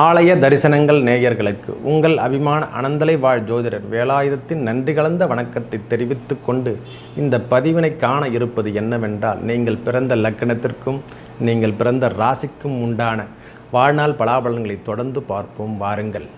ஆலய தரிசனங்கள் நேயர்களுக்கு உங்கள் அபிமான அனந்தலை வாழ் ஜோதிடர் வேலாயுதத்தின் நன்றி கலந்த வணக்கத்தை தெரிவித்து கொண்டு இந்த பதிவினை காண இருப்பது என்னவென்றால், நீங்கள் பிறந்த லக்னத்திற்கும் நீங்கள் பிறந்த ராசிக்கும் உண்டான வாழ்நாள் பலாபலன்களை தொடர்ந்து பார்ப்போம் வாருங்கள்.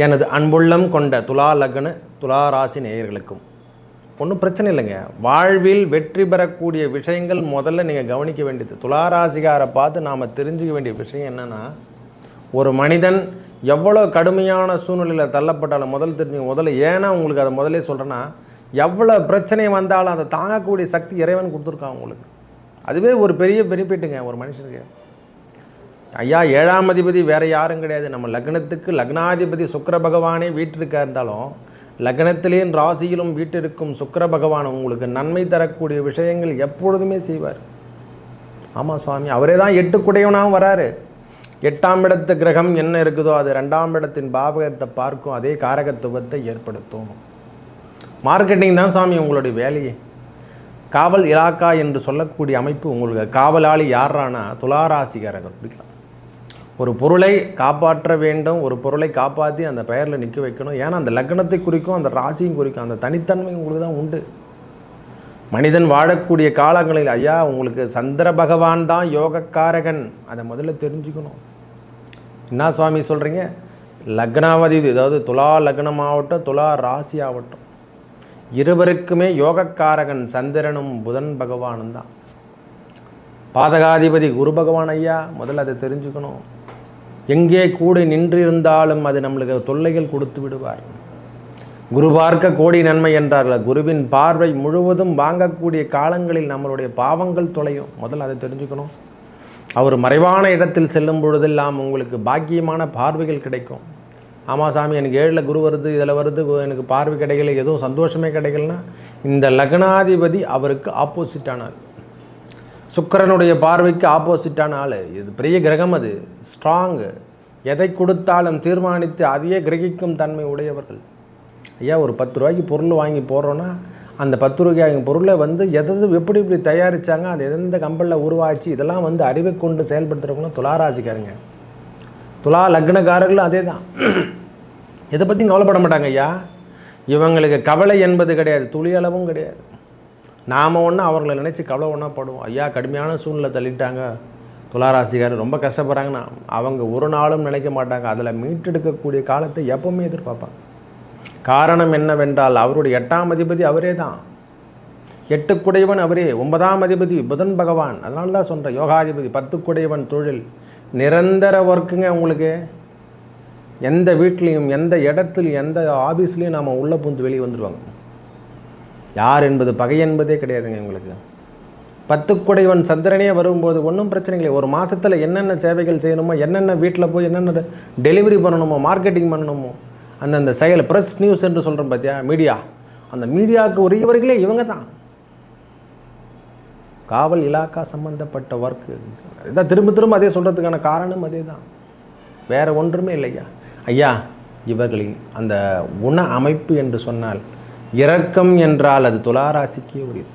எனது அன்புள்ளம் கொண்ட துலா லக்ன துலா ராசி நேயர்களுக்கும் ஒன்றும் பிரச்சனை இல்லைங்க. வாழ்வில் வெற்றி பெறக்கூடிய விஷயங்கள் முதல்ல நீங்கள் கவனிக்க வேண்டியது. துளாராசிகாரை பார்த்து நாம் தெரிஞ்சுக்க வேண்டிய விஷயம் என்னென்னா, ஒரு மனிதன் எவ்வளோ கடுமையான சூழ்நிலையில் தள்ளப்பட்டாலும் முதல்ல ஏன்னா உங்களுக்கு அதை முதலே சொல்கிறேன்னா, எவ்வளோ பிரச்சனை வந்தாலும் அதை தாங்கக்கூடிய சக்தி இறைவன் கொடுத்துருக்கான் உங்களுக்கு. அதுவே ஒரு பெரிய பெனிஃபிட்டுங்க ஒரு மனுஷனுக்கு. ஐயா, 7ஆம் அதிபதி வேறு யாரும் கிடையாது, நம்ம லக்னத்துக்கு லக்னாதிபதி சுக்கிர பகவானே வீட்டிற்கா இருந்தாலும் லக்னத்திலேயும் ராசியிலும் வீட்டிற்கும் சுக்கிர பகவான் உங்களுக்கு நன்மை தரக்கூடிய விஷயங்கள் எப்பொழுதுமே செய்வார். ஆமாம் சுவாமி, அவரே தான் 8 குடையவனாகவும் வராரு. 8ஆம் இடத்து கிரகம் என்ன இருக்குதோ அது 2ஆம் இடத்தின் பாவகத்தை பார்க்கும், அதே காரகத்துவத்தை ஏற்படுத்தும். மார்க்கெட்டிங் தான் சாமி உங்களுடைய வேலையே. காவல் இலாக்கா என்று சொல்லக்கூடிய அமைப்பு உங்களுக்கு. காவலாளி யாரானா துளாராசிக்காரர்கள் பிடிக்கலாம். ஒரு பொருளை காப்பாற்ற வேண்டும், ஒரு பொருளை காப்பாற்றி அந்த பெயரில் நிற்க வைக்கணும். ஏன்னா அந்த லக்னத்தை குறிக்கும், அந்த ராசியும் குறிக்கும். அந்த தனித்தன்மை உங்களுக்கு தான் உண்டு. மனிதன் வாழக்கூடிய காலங்களில் ஐயா உங்களுக்கு சந்திர பகவான் தான் யோகக்காரகன், அதை முதல்ல தெரிஞ்சுக்கணும். என்ன சுவாமி சொல்கிறீங்க? லக்னாவதி, அதாவது துலா லக்னம் ஆகட்டும் துலா ராசி ஆகட்டும், இருவருக்குமே யோகக்காரகன் சந்திரனும் புதன் பகவானும் தான். பாதகாதிபதி குரு பகவான். ஐயா முதல்ல அதை தெரிஞ்சுக்கணும். எங்கே கூடி நின்றிருந்தாலும் அது நம்மளுக்கு தொல்லைகள் கொடுத்து விடுவார். குரு பார்க்க கோடி நன்மை என்றார்கள். குருவின் பார்வை முழுவதும் வாங்கக்கூடிய காலங்களில் நம்மளுடைய பாவங்கள் தொலையும். முதல்ல அதை தெரிஞ்சுக்கணும். அவர் மறைவான இடத்தில் செல்லும் பொழுதெல்லாம் உங்களுக்கு பாக்கியமான பார்வைகள் கிடைக்கும். ஆமாம் சாமி, எனக்கு 7ல் குரு வருது, இதில் வருது, எனக்கு பார்வை கிடைக்கல, எதுவும் சந்தோஷமே கிடைக்கலன்னா இந்த லக்னாதிபதி அவருக்கு ஆப்போசிட்டானார். சுக்கிரனுடைய பார்வைக்கு ஆப்போசிட்டான ஆள். இது பெரிய கிரகம், அது ஸ்ட்ராங்கு. எதை கொடுத்தாலும் தீர்மானித்து அதையே கிரகிக்கும் தன்மை உடையவர்கள். ஐயா, ஒரு 10 ரூபாய்க்கு பொருள் வாங்கி போடுறோன்னா அந்த 10 ரூபாய்க்கு பொருளை எப்படி தயாரித்தாங்க, அது எந்த கம்பெனியில் உருவாச்சு, இதெல்லாம் அறிவை கொண்டு செயல்படுத்துகிறவங்களும் துளாராசிக்காரங்க. துலா லக்னக்காரர்களும் அதே தான். இதை பற்றி கவலைப்பட மாட்டாங்க. ஐயா, இவங்களுக்கு கவலை என்பது கிடையாது, துளியளவும் கிடையாது. நாம் ஒன்று அவர்களை நினச்சி கவலை ஒன்றா படுவோம். ஐயா, கடுமையான சூழ்நிலை தள்ளிட்டாங்க, துளாராசிக்காரர் ரொம்ப கஷ்டப்படுறாங்கன்னா அவங்க ஒரு நாளும் நினைக்க மாட்டாங்க. அதில் மீட்டெடுக்கக்கூடிய காலத்தை எப்பவுமே எதிர்பார்ப்பாங்க. காரணம் என்னவென்றால் அவருடைய 8ஆம் அதிபதி அவரே தான். 8 குடையவன் அவரே. 9ஆம் அதிபதி புதன் பகவான். அதனால தான் சொல்கிறேன், யோகாதிபதி 10 குடையவன் தொழில் நிரந்தர ஒர்க்குங்க உங்களுக்கு. எந்த வீட்லேயும் எந்த இடத்துலையும் எந்த ஆஃபீஸ்லேயும் நாம் உள்ளே புந்து வெளியே வந்துடுவாங்க. யார் என்பது பகை என்பதே கிடையாதுங்க உங்களுக்கு. 10 குடைவன் சந்திரனே வரும்போது ஒன்றும் பிரச்சனை இல்லை. ஒரு மாதத்தில் என்னென்ன சேவைகள் செய்யணுமோ, என்னென்ன வீட்டில் போய் என்னென்ன டெலிவரி பண்ணணுமோ, மார்க்கெட்டிங் பண்ணணுமோ, அந்தந்த செயல் ப்ரெஸ் நியூஸ் என்று சொல்கிறோம் பார்த்தியா, மீடியா, அந்த மீடியாவுக்கு உரியவர்களே இவங்க தான். காவல் இலாக்கா சம்பந்தப்பட்ட ஒர்க்கு இதான். திரும்ப அதே சொல்கிறதுக்கான காரணம் அதே தான், வேறு ஒன்றுமே இல்லையா. ஐயா, இவர்களின் அந்த குண அமைப்பு என்று சொன்னால், இரக்கம் என்றால் அது துளாராசிக்கே உரியது.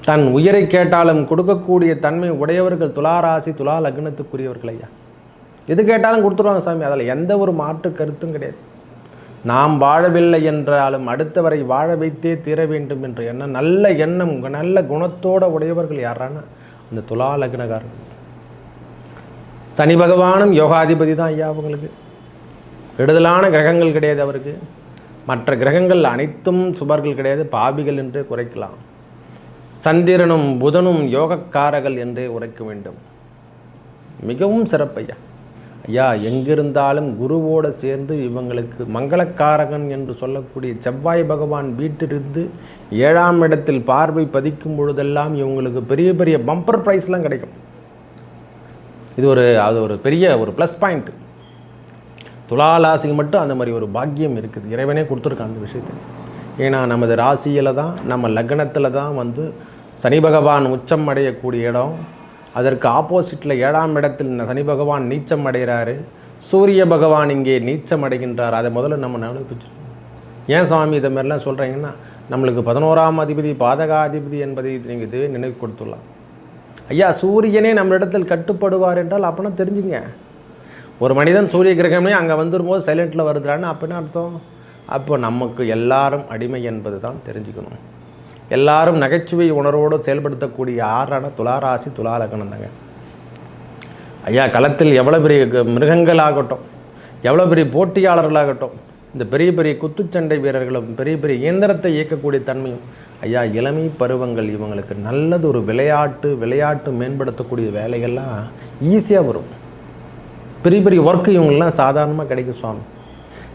தன் உயிரை கேட்டாலும் கொடுக்கக்கூடிய தன்மை உடையவர்கள் துளாராசி துலா லக்னத்துக்குரியவர்கள். ஐயா, எது கேட்டாலும் கொடுத்துருவாங்க சாமி, அதில் எந்த ஒரு மாற்று கருத்தும் கிடையாது. நாம் வாழவில்லை என்றாலும் அடுத்தவரை வாழ வைத்தே தீர வேண்டும் என்ற எண்ணம், நல்ல எண்ணம், நல்ல குணத்தோட உடையவர்கள் யாரான அந்த துலா லக்னக்காரர்கள். சனி பகவானும் யோகாதிபதி தான். ஐயா, அவங்களுக்கு கெடுதலான கிரகங்கள் கிடையாது அவருக்கு. மற்ற கிரகங்கள் அனைத்தும் சுபர்கள் கிடையாது, பாபிகள் என்றே குறைக்கலாம். சந்திரனும் புதனும் யோகக்காரர்கள் என்றே உரைக்க வேண்டும். மிகவும் சிறப்பையா. ஐயா, எங்கிருந்தாலும் குருவோடு சேர்ந்து இவங்களுக்கு மங்களக்காரகன் என்று சொல்லக்கூடிய செவ்வாய் பகவான் வீட்டிலிருந்து 7ஆம் இடத்தில் பார்வை பதிக்கும் பொழுதெல்லாம் இவங்களுக்கு பெரிய பெரிய பம்பர் ப்ரைஸ்லாம் கிடைக்கும். அது ஒரு பெரிய ஒரு ப்ளஸ் பாயிண்ட். துளாராசிக்கு மட்டும் அந்த மாதிரி ஒரு பாக்கியம் இருக்குது, இறைவனே கொடுத்துருக்கான் அந்த விஷயத்தை. ஏன்னா நமது ராசியில் தான், நம்ம லக்னத்தில் தான் சனி பகவான் உச்சம் அடையக்கூடிய இடம். அதற்கு ஆப்போசிட்டில் 7ஆம் இடத்தில் சனி பகவான் நீச்சம் அடைகிறாரு. சூரிய பகவான் இங்கே நீச்சம் அடைகின்றார். அதை முதல்ல நம்ம நினைப்பிச்சிருக்கோம். ஏன் சுவாமி இதை மாதிரிலாம் சொல்கிறீங்கன்னா, நம்மளுக்கு 11ஆம் அதிபதி பாதகாதிபதி என்பதை நீங்கள் இதுவே நினைவு கொடுத்துடலாம். ஐயா, சூரியனே நம்மளிடத்தில் கட்டுப்படுவார் என்றால் அப்போனா தெரிஞ்சுங்க, ஒரு மனிதன் சூரிய கிரகமே அங்கே வந்துரும்போது சைலண்ட்டில் வருதுறான்னு அப்படின்னு அர்த்தம். அப்போ நமக்கு எல்லாரும் அடிமை என்பது தான் தெரிஞ்சுக்கணும். எல்லாரும் நகைச்சுவை உணர்வோடு செயல்படுத்தக்கூடிய ஆறான துளாராசி துலா லக்னம் தாங்க. ஐயா, களத்தில் எவ்வளோ பெரிய மிருகங்களாகட்டும், எவ்வளோ பெரிய போட்டியாளர்களாகட்டும், இந்த பெரிய பெரிய குத்துச்சண்டை வீரர்களும் பெரிய பெரிய இயந்திரத்தை இயக்கக்கூடிய தன்மையும் ஐயா, இளமை பருவங்கள் இவங்களுக்கு நல்லது ஒரு விளையாட்டு மேம்படுத்தக்கூடிய வேலைகள்லாம் ஈஸியாக வரும். பெரிய பெரிய ஒர்க்கு இவங்கெல்லாம் சாதாரணமாக கிடைக்கும் சுவாமி.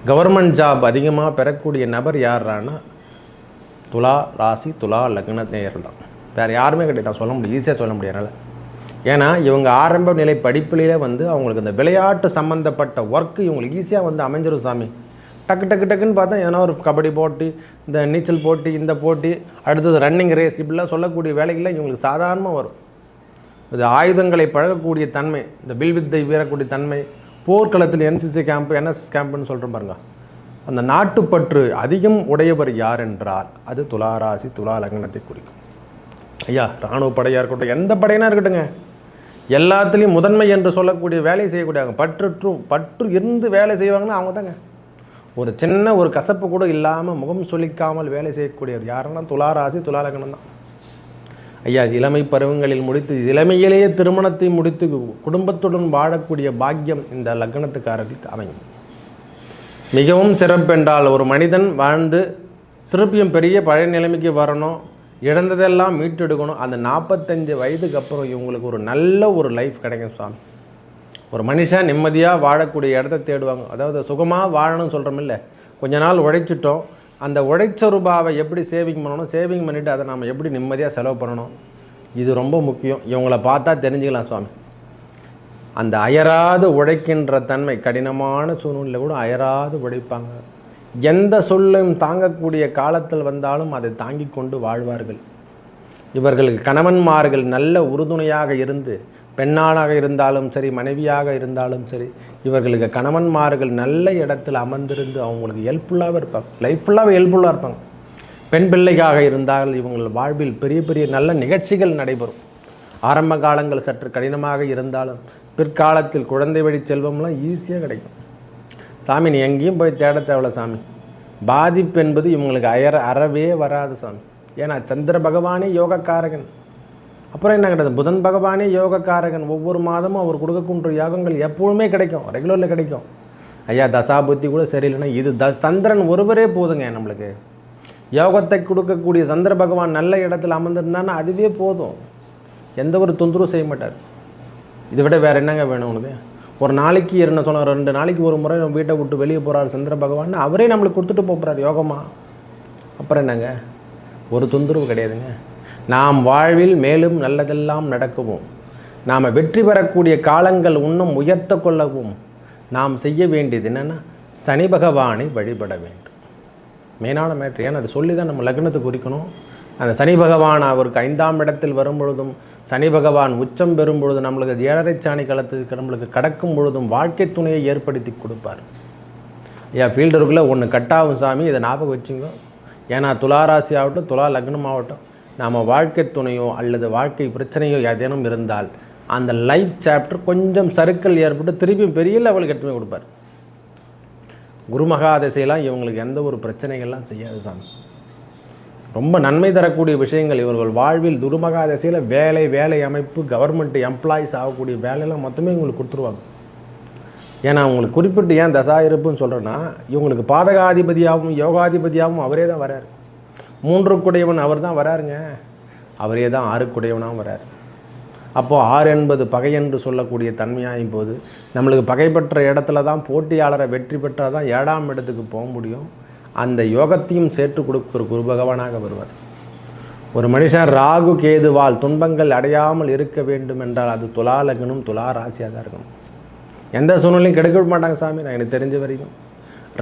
கவர்மெண்ட் ஜாப் அதிகமாக பெறக்கூடிய நபர் யாரானா துலா ராசி துலா லக்ன நேயர்கள் தான். வேறு யாருமே கிடையாது, சொல்ல முடியும், ஈஸியாக சொல்ல முடியாது. ஏன்னா இவங்க ஆரம்ப நிலை படிப்பிலேயே அவங்களுக்கு இந்த விளையாட்டு சம்மந்தப்பட்ட ஒர்க்கு இவங்களுக்கு ஈஸியாக அமைஞ்சிரும் சாமி. டக்குன்னு பார்த்தா ஏன்னா ஒரு கபடி போட்டி, இந்த நீச்சல் போட்டி, இந்த போட்டி, அடுத்தது ரன்னிங் ரேஸ், இப்படிலாம் சொல்லக்கூடிய வேலைகள்லாம் இவங்களுக்கு சாதாரணமாக வரும். இது ஆயுதங்களை பழகக்கூடிய தன்மை, இந்த வில்வித்தை வீரக்கூடிய தன்மை, போர்க்களத்தில் NCC கேம்ப், NSS கேம்ப்னு சொல்கிறோம் பாருங்க, அந்த நாட்டுப்பற்று அதிகம் உடையவர் யார் என்றால் அது துளாராசி துலா லக்னத்தை குறிக்கும். ஐயா, இராணுவ படையாக இருக்கட்டும், எந்த படையினா இருக்கட்டுங்க, எல்லாத்துலேயும் முதன்மை என்று சொல்லக்கூடிய வேலையை செய்யக்கூடியவங்க, பற்று இருந்து வேலை செய்வாங்கன்னா அவங்க தாங்க. ஒரு சின்ன ஒரு கசப்பு கூட இல்லாமல் முகம் சொல்லிக்காமல் வேலை செய்யக்கூடியவர் யாருன்னா துளாராசி துலா லக்னம் தான். ஐயா, இளமை பருவங்களில் முடித்து இளமையிலேயே திருமணத்தை முடித்து குடும்பத்துடன் வாழக்கூடிய பாக்கியம் இந்த லக்னத்துக்காரர்களுக்கு அமையும். மிகவும் சிறப்பென்றால் ஒரு மனிதன் வாழ்ந்து திருப்பியும் பெரிய பழைய நிலைமைக்கு வரணும், இழந்ததெல்லாம் மீட்டெடுக்கணும். அந்த 45 வயதுக்கு அப்புறம் இவங்களுக்கு ஒரு நல்ல ஒரு லைஃப் கிடைக்கும் சுவாமி. ஒரு மனுஷன் நிம்மதியாக வாழக்கூடிய இடத்த தேடுவாங்க. அதாவது சுகமாக வாழணும்னு சொல்கிறோம் இல்லை, கொஞ்ச நாள் உழைச்சிட்டோம், அந்த உழைச்ச ரூபாவை எப்படி சேவிங் பண்ணணும், சேவிங் பண்ணிவிட்டு அதை நம்ம எப்படி நிம்மதியாக செலவு பண்ணணும், இது ரொம்ப முக்கியம். இவங்களை பார்த்தா தெரிஞ்சுக்கலாம் சுவாமி. அந்த அயராது உழைக்கின்ற தன்மை, கடினமான சூழ்நிலையில் கூட அயராது உழைப்பாங்க. எந்த சொல்லும் தாங்கக்கூடிய காலத்தில் வந்தாலும் அதை தாங்கி கொண்டு வாழ்வார்கள். இவர்களுக்கு கணவன்மார்கள் நல்ல உறுதுணையாக இருந்து, பெண்ணாளாக இருந்தாலும் சரி, மனைவியாக இருந்தாலும் சரி, இவர்களுக்கு கணவன்மார்கள் நல்ல இடத்தில் அமர்ந்திருந்து அவங்களுக்கு ஹெல்ப்ஃபுல்லாக இருப்பாங்க, லைஃப் ஃபுல்லாக ஹெல்ப்ஃபுல்லாக இருப்பாங்க. பெண் பிள்ளைக்காக இருந்தால் இவங்கள் வாழ்வில் பெரிய பெரிய நல்ல நிகழ்ச்சிகள் நடைபெறும். ஆரம்ப காலங்கள் சற்று கடினமாக இருந்தாலும் பிற்காலத்தில் குழந்தை வழி செல்வம்லாம் ஈஸியாக கிடைக்கும். சாமி, நீ எங்கேயும் போய் தேட தேவையில்ல சாமி. பாதிப்பு என்பது இவங்களுக்கு அறவே வராது சாமி. ஏன்னா சந்திர பகவானே யோகக்காரகன். அப்புறம் என்ன கிடையாது, புதன் பகவானே யோகக்காரகன். ஒவ்வொரு மாதமும் அவர் கொடுக்கக்கூடிய யோகங்கள் எப்பொழுதுமே கிடைக்கும், ரெகுலரில் கிடைக்கும். ஐயா, தசாபுத்தி கூட சரியில்லைன்னா இது சந்திரன் ஒருவரே போதுங்க நம்மளுக்கு. யோகத்தை கொடுக்கக்கூடிய சந்திர பகவான் நல்ல இடத்துல அமர்ந்திருந்தான்னா அதுவே போதும், எந்த ஒரு தொந்தரவும் செய்ய மாட்டார். இதை விட வேறு என்னங்க வேணும் உனக்கு? ஒரு நாளைக்கு என்ன சொன்ன, 2 நாளைக்கு ஒரு முறை நம்ம வீட்டை விட்டு வெளியே போகிறார் சந்திர பகவான், அவரே நம்மளுக்கு கொடுத்துட்டு போகிறார் யோகமாக. அப்புறம் என்னங்க, ஒரு தொந்தரவு கிடையாதுங்க. நாம் வாழ்வில் மேலும் நல்லதெல்லாம் நடக்கவும், நாம் வெற்றி பெறக்கூடிய காலங்கள் இன்னும் உயர்த்த கொள்ளவும் நாம் செய்ய வேண்டியது என்னென்னா சனி பகவானை வழிபட வேண்டும். மெயினான மேட்ரு. ஏன்னா அதை சொல்லி தான் நம்ம லக்னத்துக்கு குறிக்கணும். அந்த சனி பகவான் அவருக்கு 5ஆம் இடத்தில் வரும் பொழுதும், சனி பகவான் உச்சம் பெறும் பொழுது, நம்மளுக்கு 7.5 சாணி காலத்துக்கு நம்மளுக்கு கடக்கும் பொழுதும் வாழ்க்கை துணையை ஏற்படுத்தி கொடுப்பார். ஐயா, ஃபீல்டருக்குள்ளே ஒன்று கட்டாகும் சாமி, இதை ஞாபகம் வச்சுங்க. ஏன்னா துளாராசி ஆகட்டும், துலா லக்னம் ஆகட்டும், நாம் வாழ்க்கை துணையோ அல்லது வாழ்க்கை பிரச்சனையோ ஏதேனும் இருந்தால் அந்த லைஃப் சாப்டர் கொஞ்சம் சறுக்கல் ஏற்பட்டு திருப்பியும் பெரிய லெவலுக்கு எடுத்துமே கொடுப்பார். குருமகாதசையெல்லாம் இவங்களுக்கு எந்த ஒரு பிரச்சனைகள்லாம் செய்யாது சாமி. ரொம்ப நன்மை தரக்கூடிய விஷயங்கள் இவர்கள் வாழ்வில். துருமகாதசையில் வேலை அமைப்பு, கவர்மெண்ட் எம்ப்ளாயிஸ் ஆகக்கூடிய வேலையெல்லாம் மொத்தமே இவங்களுக்கு கொடுத்துருவாங்க. ஏன்னா அவங்களுக்கு குறிப்பிட்டு ஏன் தசா இருப்புன்னு சொல்கிறேன்னா, இவங்களுக்கு பாதகாதிபதியாகவும் யோகாதிபதியாகவும் அவரே தான் வராரு. 3 அவர் தான் வராருங்க, அவரே தான் 6 வராரு. அப்போது 6 என்பது பகை என்று சொல்லக்கூடிய தன்மையாகும் போது நம்மளுக்கு பகை பெற்ற இடத்துல தான் போட்டியாளரை வெற்றி பெற்றால் தான் 7ஆம் இடத்துக்கு போக முடியும். அந்த யோகத்தையும் சேர்த்து கொடுக்குற குரு பகவானாக வருவார். ஒரு மனுஷன் ராகு கேதுவால் துன்பங்கள் அடையாமல் இருக்க வேண்டும் என்றால் அது துலா லக்னம், துலா ராசியாக தான் இருக்கணும். எந்த சூழ்நிலையும் கெடுக்க மாட்டாங்க சாமி. நான் எனக்கு தெரிஞ்ச வரைக்கும்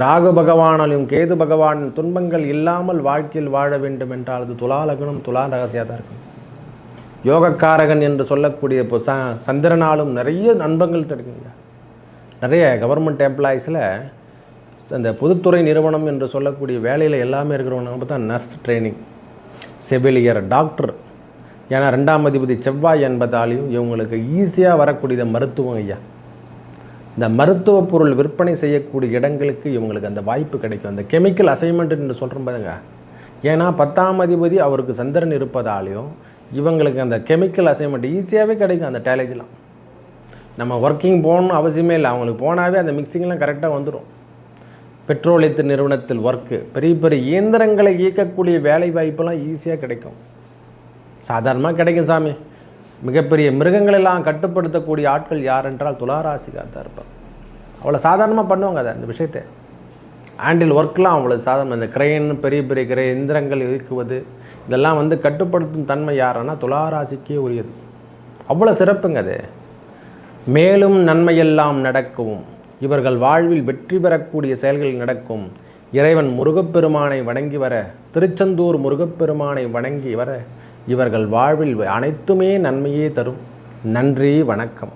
ராகு பகவானாலும் கேது பகவானின் துன்பங்கள் இல்லாமல் வாழ்க்கையில் வாழ வேண்டும் என்றால் அது துலா லக்னம், துலா ராசியாக தான் இருக்கும். யோகக்காரகன் என்று சொல்லக்கூடிய இப்போ சந்திரனாலும் நிறைய நண்பங்கள் கிடைக்குங்க. நிறைய கவர்மெண்ட் எம்ப்ளாயீஸில் அந்த பொதுத்துறை நிறுவனம் என்று சொல்லக்கூடிய வேலையில் எல்லாமே இருக்கிறவங்க பார்த்தா நர்ஸ் ட்ரைனிங், செவிலியர், டாக்டர். ஏன்னா 2ஆம் அதிபதி செவ்வாய் என்பதாலையும் இவங்களுக்கு ஈஸியாக வரக்கூடியது மருத்துவம். ஐயா, இந்த மருத்துவ பொருள் விற்பனை செய்யக்கூடிய இடங்களுக்கு இவங்களுக்கு அந்த வாய்ப்பு கிடைக்கும். அந்த கெமிக்கல் அசைன்மெண்ட்டுன்னு சொல்கிறோம் பாருங்க. ஏன்னா 10ஆம் அதிபதி அவருக்கு சந்திரன் இருப்பதாலையும் இவங்களுக்கு அந்த கெமிக்கல் அசைன்மெண்ட் ஈஸியாகவே கிடைக்கும். அந்த டேலேஜ்லாம் நம்ம ஒர்க்கிங் போகணும்னு அவசியமே இல்லை. அவங்களுக்கு போனாவே அந்த மிக்சிங்லாம் கரெக்டாக வந்துடும். பெட்ரோலியத்து நிறுவனத்தில் ஒர்க்கு, பெரிய பெரிய இயந்திரங்களை இயக்கக்கூடிய வேலை வாய்ப்பெல்லாம் ஈஸியாக கிடைக்கும். சாதாரணமாக கிடைக்கும் சாமி. மிகப்பெரிய மிருகங்களெல்லாம் கட்டுப்படுத்தக்கூடிய ஆட்கள் யார் என்றால் துளாராசிக்காக தான் இருப்பாங்க. அவ்வளோ சாதாரணமாக பண்ணுவாங்க அதை, அந்த விஷயத்தை ஹேண்டில் ஒர்க்லாம் அவ்வளோ சாதாரணம். இந்த கிரெயின், பெரிய பெரிய இயந்திரங்கள் இயக்குவது இதெல்லாம் கட்டுப்படுத்தும் தன்மை யாருன்னா துளாராசிக்கே உரியது. அவ்வளோ சிறப்புங்க அது. மேலும் நன்மையெல்லாம் நடக்கவும், இவர்கள் வாழ்வில் வெற்றி பெறக்கூடிய செயல்கள் நடக்கும். இறைவன் முருகப்பெருமானை வணங்கி வர, திருச்செந்தூர் முருகப்பெருமானை வணங்கி வர இவர்கள் வாழ்வில் அனைத்துமே நன்மையே தரும். நன்றி, வணக்கம்.